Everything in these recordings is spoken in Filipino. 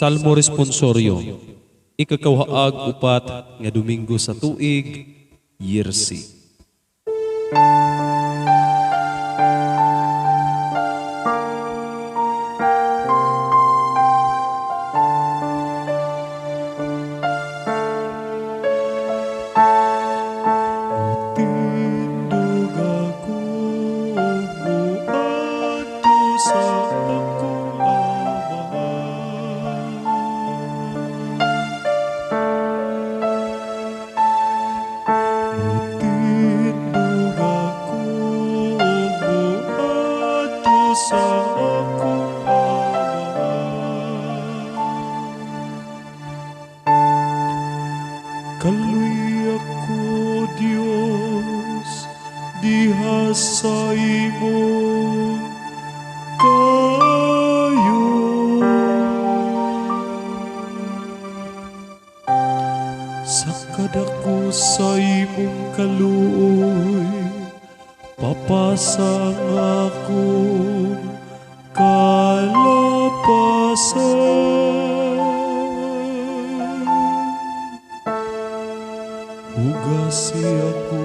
Salmo Responsorio, ikakawaag upat nga Domingo sa tuig, Year C. Kaluy ako, Diyos, diha sa imong kayo. Sakad ako sa imong kaluoy, papasang akong kalapasan. Hugasi ako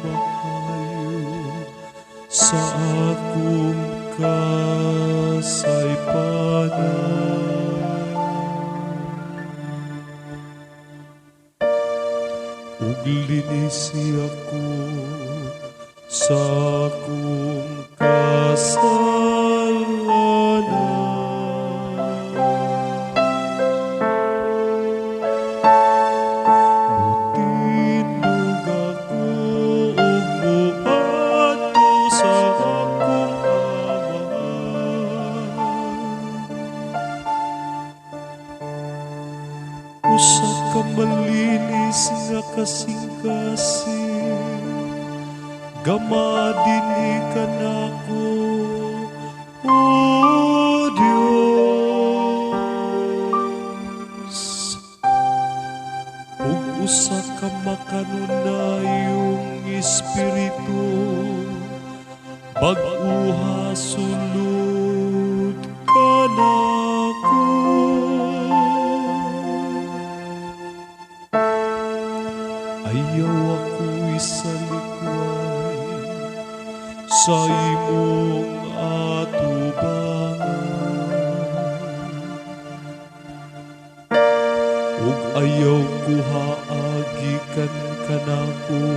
maayo sa akong kasaypanan. Ug linisi ako sa akong kasalanan. Usa ka malinis nga kasing-kasing, gama dinhi ka nako, O Dios. Ug usa ka makanunayong espiritu, bag-uha sulod ka nako. Ayaw ako'y salikway sa imong atubangan, ug ayaw ko haagikan kanako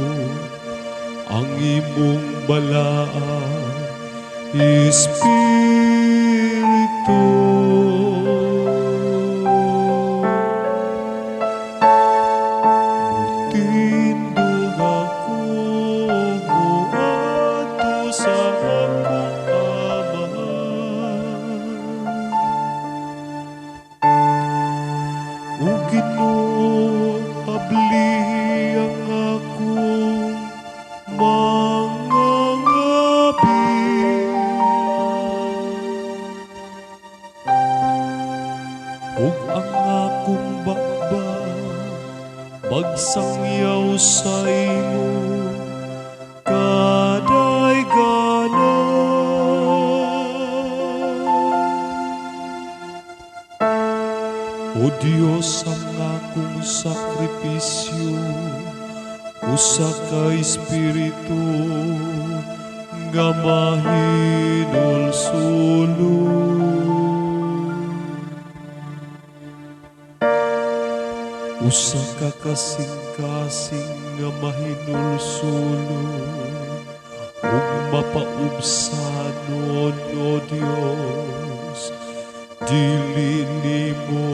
ang imong balaang espiritu. O Ginoo, habli ang akong mga ngabi, ug ang akong bakba magsangyaw sa imo kadayganan. O Diyos, ang akong sakripisyo, usa ka espiritu nga mahinulsulod. Usa ka kasing-kasing nga mahinulsulod ug mapaubsanon, O Dios, dili nimo